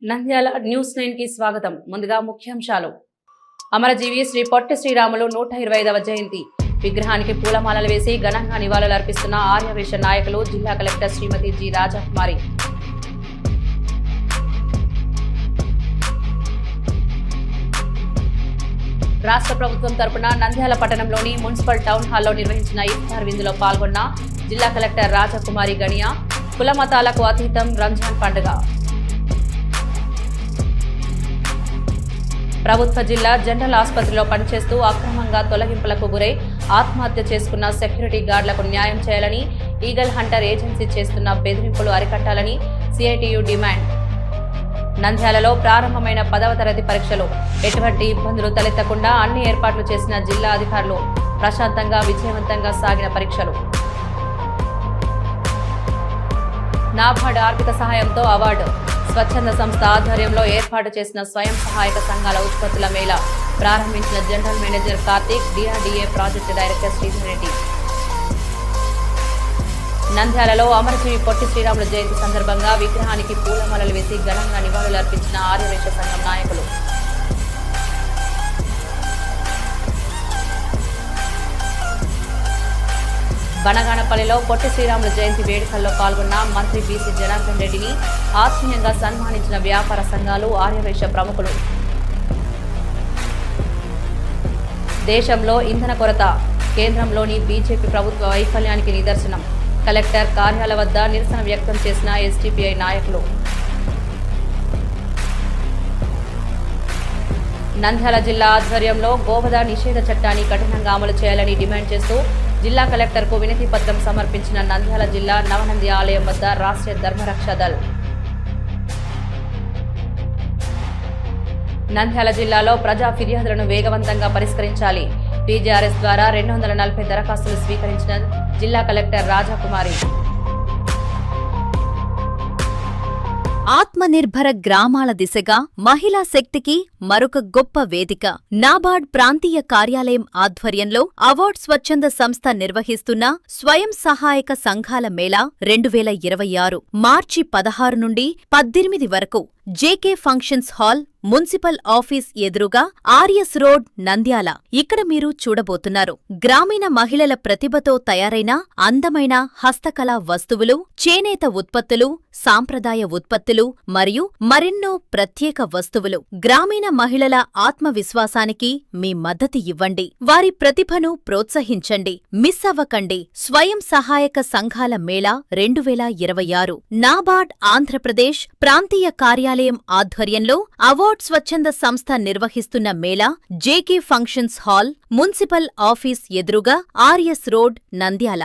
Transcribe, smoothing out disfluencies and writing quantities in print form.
Nandyal news 9 కి స్వాగతం. ముందుగా ముఖ్యాంశాలు. అమరజీవి శ్రీ పొట్టి శ్రీరాములు 125వ జయంతి విగ్రహానికి పూలమాలలు వేసి ఘనంగా నివాళులర్పిస్తున్న ఆర్యవేశ నాయకులు జిల్లా కలెక్టర్ శ్రీమతి జి రాజకుమారి. రాష్ట్ర ప్రభుత్వం తరపున నంద్యాల పట్టణంలోని మున్సిపల్ టౌన్ హాల్లో నిర్వహించిన ఇఫ్తార్ విందులో పాల్గొన్న జిల్లా కలెక్టర్ రాజకుమారి గణియా. కుల మతాలకు అతీతం రంజాన్ పండుగ. ప్రభుత్వ జిల్లా జనరల్ ఆసుపత్రిలో పనిచేస్తూ అక్రమంగా తొలగింపులకు గురై ఆత్మహత్య చేసుకున్న సెక్యూరిటీ గార్డులకు న్యాయం చేయాలని, ఈగల్ హంటర్ ఏజెన్సీ చేస్తున్న బెదిరింపులు అరికట్టాలని సిఐటియు డిమాండ్. నంద్యాలలో ప్రారంభమైన 10వ తరగతి పరీక్షలు ఎటువంటి ఇబ్బందులు తలెత్తకుండా అన్ని ఏర్పాట్లు చేసిన జిల్లా అధికారులు. ప్రశాంతంగా విజయవంతంగా సాగిన పరీక్షలు. నాబార్డ్ ఆర్థిక సహాయంతో అవార్డు. స్వచ్ఛంద సంస్థ ఆధ్వర్యంలో ఏర్పాటు చేసిన స్వయం సహాయక సంఘాల ఉత్పత్తుల మేళా ప్రారంభించిన general manager Karthik, DRDA project director Sridhar Reddy. నంద్యాలలో అమరజీవి పొట్టి శ్రీరాములు జయంతి సందర్భంగా విగ్రహానికి పూలమాలలు వేసి ఘనంగా నివాళులర్పించిన ఆర్యవేశ సంఘం నాయకులు. బనగానపల్లిలో పొట్టి శ్రీరాములు జయంతి వేడుకల్లో పాల్గొన్న మంత్రి బీసీ జనార్దన్ రెడ్డిని ఆత్మీయంగా సన్మానించిన వ్యాపార సంఘాలు, ఆర్యవేశ ప్రముఖులు. దేశంలో ఇంధన కొరత కేంద్రంలోని బీజేపీ ప్రభుత్వ వైఫల్యానికి నిదర్శనం. కలెక్టర్ కార్యాలయ వద్ద నిరసన వ్యక్తం చేసిన ఎస్టీపీఐ నాయకులు. నంద్యాల జిల్లా ఆధ్వర్యంలో గోవధ నిషేధ చట్టాన్ని కఠినంగా అమలు చేయాలని డిమాండ్ చేస్తూ జిల్లా కలెక్టర్కు వినతి పత్రం సమర్పించిన నంద్యాల జిల్లా నవనంది ఆలయం వద్ద రాష్ట్రీయ ధర్మరక్ష దళ్. నంద్యాల జిల్లాలో ప్రజా ఫిర్యాదులను వేగవంతంగా పరిష్కరించాలి. టీజీఆర్ఎస్ ద్వారా 240 దరఖాస్తులు స్వీకరించిన జిల్లా కలెక్టర్ రాజకుమారి. ఆత్మనిర్భర గ్రామాల దిశగా మహిళా శక్తికి మరొక గొప్ప వేదిక. నాబార్డ్ ప్రాంతీయ కార్యాలయం ఆధ్వర్యంలో అవార్డ్ స్వచ్ఛంద సంస్థ నిర్వహిస్తున్న స్వయం సహాయక సంఘాల మేళా 2026 మార్చి 16 నుండి 18 వరకు JK functions hall, municipal office ఎదురుగా, ఆర్ఎస్ రోడ్, నంద్యాల. ఇక్కడ మీరు చూడబోతున్నారు గ్రామీణ మహిళల ప్రతిభతో తయారైన అందమైన హస్తకళా వస్తువులు, చేనేత ఉత్పత్తులు, సాంప్రదాయ ఉత్పత్తులు మరియు మరెన్నో ప్రత్యేక వస్తువులు. గ్రామీణ మహిళల ఆత్మవిశ్వాసానికి మీ మద్దతు ఇవ్వండి. వారి ప్రతిభను ప్రోత్సహించండి. మిస్ అవ్వకండి. స్వయం సహాయక సంఘాల మేళా 2026 నాబార్డ్ ఆంధ్రప్రదేశ్ ప్రాంతీయ కార్యాలయం ఆధ్వర్యంలో అవార్డ్ స్వచ్ఛంద సంస్థ నిర్వహిస్తున్న Mela JK functions hall, municipal office ఎదురుగా, ఆర్ఎస్ రోడ్, నంద్యాల.